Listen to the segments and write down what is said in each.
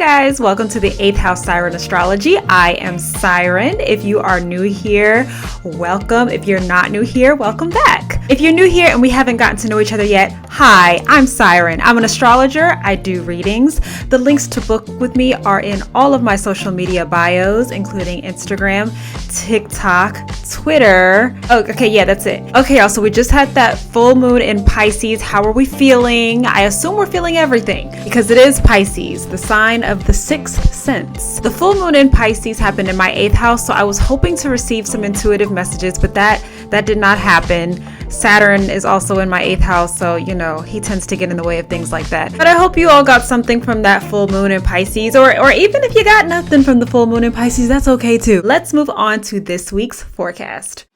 guys, welcome to the 8th house Siren Astrology. I am Siren. If you are new here, welcome. If you're not new here, welcome back. If you're new here and we haven't gotten to know each other yet, hi, I'm Siren. I'm an astrologer. I do readings. The links to book with me are in all of my social media bios, including Instagram, TikTok, Twitter. Oh, okay, yeah, that's it. Okay, y'all, so we just had that full moon in Pisces. How are we feeling? I assume we're feeling everything because it is Pisces, the sign of the sixth sense. The full moon in Pisces happened in my 8th house, so I was hoping to receive some intuitive messages, but that did not happen. Saturn is also in my 8th house, so you know, he tends to get in the way of things like that. But I hope you all got something from that full moon in Pisces, or even if you got nothing from the full moon in Pisces, that's okay too. Let's move on to this week's forecast.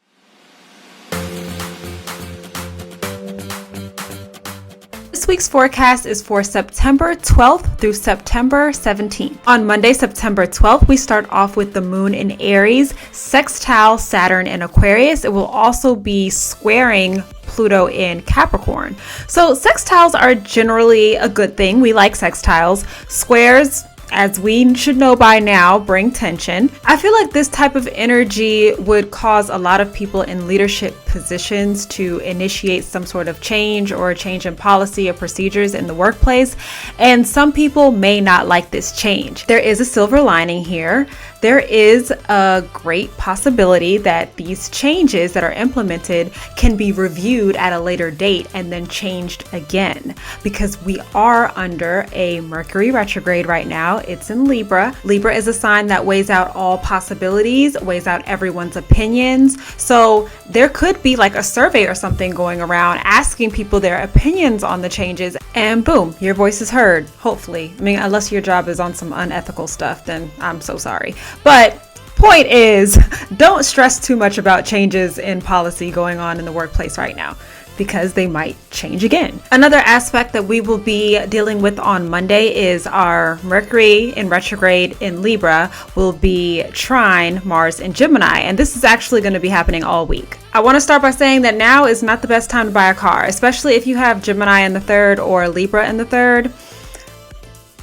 This week's forecast is for September 12th through September 17th. On Monday, September 12th, we start off with the moon in Aries, sextile Saturn in Aquarius. It will also be squaring Pluto in Capricorn. So sextiles are generally a good thing. We like sextiles. Squares, as we should know by now, bring tension. I feel like this type of energy would cause a lot of people in leadership positions to initiate some sort of change or a change in policy or procedures in the workplace. And some people may not like this change. There is a silver lining here. There is a great possibility that these changes that are implemented can be reviewed at a later date and then changed again, because we are under a Mercury retrograde right now. It's in Libra. Libra is a sign that weighs out all possibilities, weighs out everyone's opinions. So there could be like a survey or something going around asking people their opinions on the changes, and boom, your voice is heard, hopefully. I mean, unless your job is on some unethical stuff, then I'm so sorry. But point is, don't stress too much about changes in policy going on in the workplace right now, because they might change again. Another aspect that we will be dealing with on Monday is our Mercury in retrograde in Libra will be trine Mars in Gemini, and this is actually going to be happening all week. I want to start by saying that now is not the best time to buy a car, especially if you have Gemini in the 3rd or Libra in the 3rd.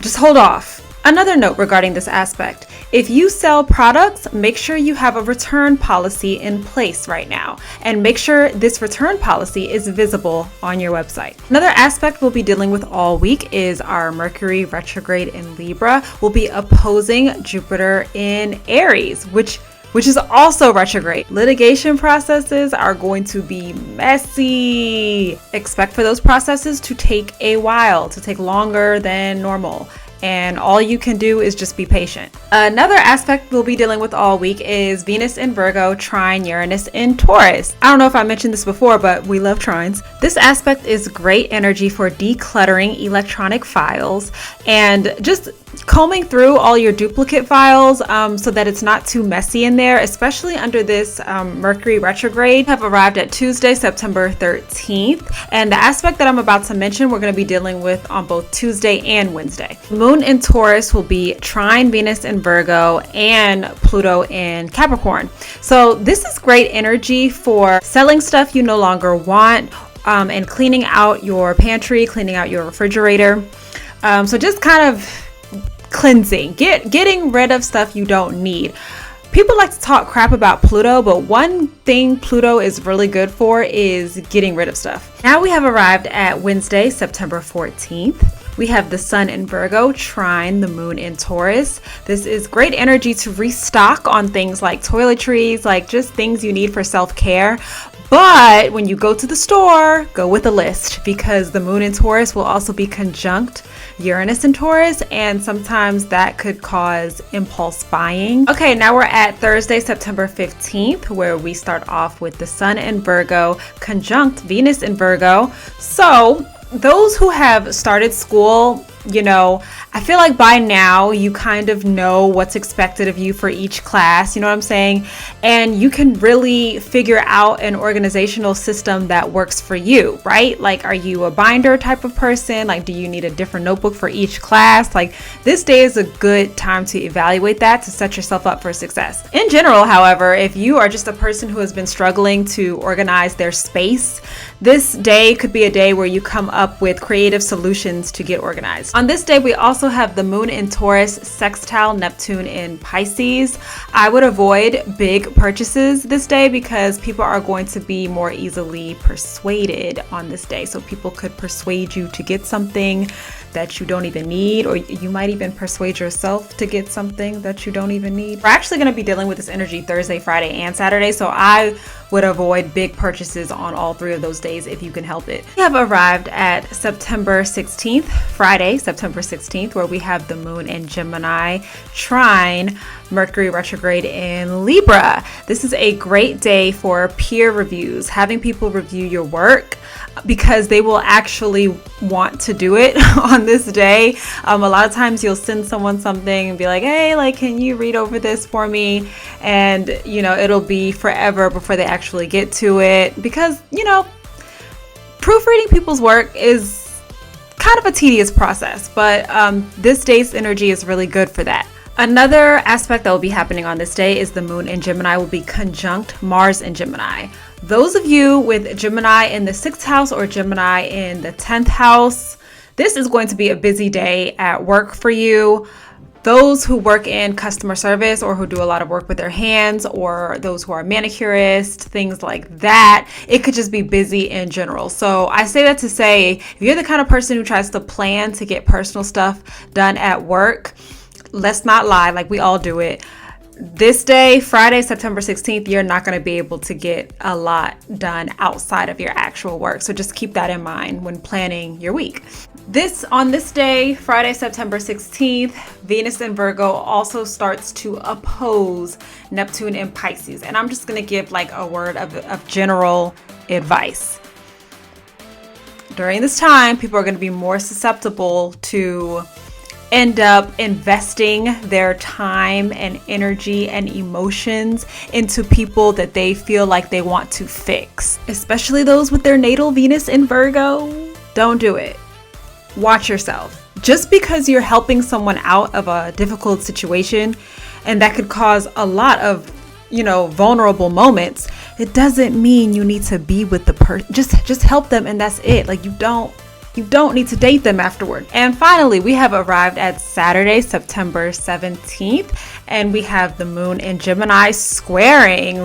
Just hold off. Another note regarding this aspect: if you sell products, make sure you have a return policy in place right now, and make sure this return policy is visible on your website. Another aspect we'll be dealing with all week is our Mercury retrograde in Libra will be opposing Jupiter in Aries, which is also retrograde. Litigation processes are going to be messy. Expect for those processes to take a while, to take longer than normal. And all you can do is just be patient. Another aspect we'll be dealing with all week is Venus in Virgo trine Uranus in Taurus. I don't know if I mentioned this before, but we love trines. This aspect is great energy for decluttering electronic files and just combing through all your duplicate files so that it's not too messy in there, especially under this Mercury retrograde. Have arrived at Tuesday, September 13th. And the aspect that I'm about to mention, we're going to be dealing with on both Tuesday and Wednesday. Moon in Taurus will be trine Venus in Virgo and Pluto in Capricorn. So this is great energy for selling stuff you no longer want and cleaning out your pantry, cleaning out your refrigerator. So just kind of cleansing, getting rid of stuff you don't need. People like to talk crap about Pluto, but one thing Pluto is really good for is getting rid of stuff. Now we have arrived at Wednesday, September 14th. We have the sun in Virgo trine the moon in Taurus. This is great energy to restock on things like toiletries, like just things you need for self-care. But when you go to the store, go with a list, because the moon in Taurus will also be conjunct Uranus in Taurus, and sometimes that could cause impulse buying. Okay, now we're at Thursday, September 15th, where we start off with the sun in Virgo conjunct Venus in Virgo. So those who have started school, you know, I feel like by now you kind of know what's expected of you for each class, you know what I'm saying? And you can really figure out an organizational system that works for you, right? Like, are you a binder type of person? Like, do you need a different notebook for each class? Like, this day is a good time to evaluate that, to set yourself up for success. In general, however, if you are just a person who has been struggling to organize their space, this day could be a day where you come up with creative solutions to get organized. On this day, we also have the moon in Taurus, sextile Neptune in Pisces. I would avoid big purchases this day because people are going to be more easily persuaded on this day. So people could persuade you to get something that you don't even need, or you might even persuade yourself to get something that you don't even need. We're actually going to be dealing with this energy Thursday, Friday, and Saturday, so I would avoid big purchases on all 3 of those days if you can help it. We have arrived at September 16th, Friday, September 16th, where we have the moon in Gemini trine Mercury retrograde in Libra. This is a great day for peer reviews, having people review your work, because they will actually want to do it on this day. A lot of times you'll send someone something and be like, hey, like, can you read over this for me? And, it'll be forever before they actually get to it because, proofreading people's work is kind of a tedious process, but this day's energy is really good for that. Another aspect that will be happening on this day is the moon in Gemini will be conjunct Mars in Gemini. Those of you with Gemini in the 6th house or Gemini in the 10th house, this is going to be a busy day at work for you. Those who work in customer service or who do a lot of work with their hands, or those who are manicurists, things like that, it could just be busy in general. So I say that to say, if you're the kind of person who tries to plan to get personal stuff done at work, let's not lie, like we all do it. This day, Friday, September 16th, you're not going to be able to get a lot done outside of your actual work. So just keep that in mind when planning your week. On this day, Friday, September 16th, Venus in Virgo also starts to oppose Neptune in Pisces. And I'm just going to give like a word of general advice. During this time, people are going to be more susceptible to end up investing their time and energy and emotions into people that they feel like they want to fix, especially those with their natal Venus in Virgo. Don't do it. Watch yourself. Just because you're helping someone out of a difficult situation, and that could cause a lot of, vulnerable moments, it doesn't mean you need to be with the person. Just help them and that's it. Like you don't need to date them afterward. And finally, we have arrived at Saturday, September 17th, and we have the moon in Gemini squaring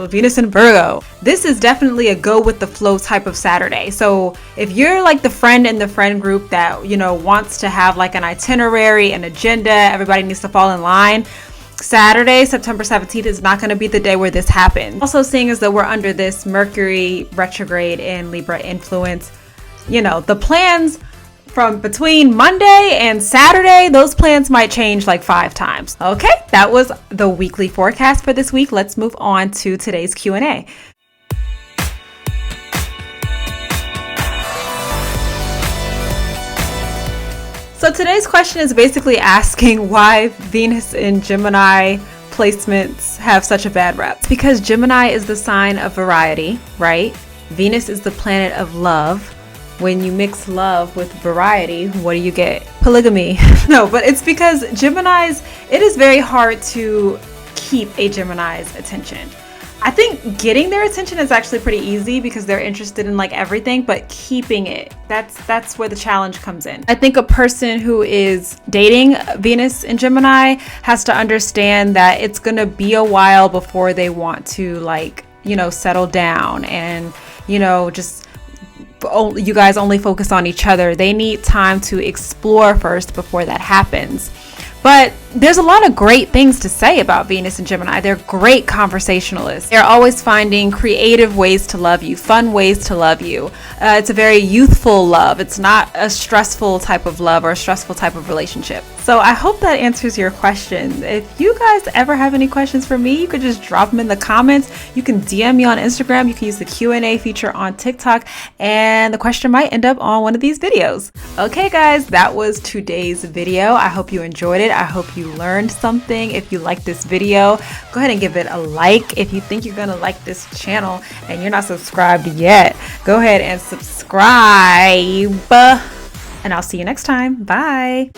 Venus in Virgo. This is definitely a go with the flow type of Saturday. So if you're like the friend in the friend group that, wants to have like an itinerary, an agenda, everybody needs to fall in line, Saturday, September 17th is not going to be the day where this happens. Also, seeing as though we're under this Mercury retrograde and Libra influence, the plans from between Monday and Saturday, those plans might change like 5 times. Okay, that was the weekly forecast for this week. Let's move on to today's Q&A. So today's question is basically asking why Venus in Gemini placements have such a bad rep. It's because Gemini is the sign of variety, right? Venus is the planet of love. When you mix love with variety, what do you get? Polygamy. No, but it's because Geminis, it is very hard to keep a Gemini's attention. I think getting their attention is actually pretty easy because they're interested in like everything, but keeping it, that's where the challenge comes in. I think a person who is dating Venus in Gemini has to understand that it's going to be a while before they want to settle down and, just you guys only focus on each other. They need time to explore first before that happens. But there's a lot of great things to say about Venus and Gemini. They're great conversationalists. They're always finding creative ways to love you, fun ways to love you. It's a very youthful love. It's not a stressful type of love or a stressful type of relationship. So I hope that answers your question. If you guys ever have any questions for me, you could just drop them in the comments. You can DM me on Instagram. You can use the Q&A feature on TikTok, and the question might end up on one of these videos. Okay, guys, that was today's video. I hope you enjoyed it. I hope you learned something. If you like this video, go ahead and give it a like. If you think you're gonna like this channel and you're not subscribed yet, go ahead and subscribe. And I'll see you next time. Bye.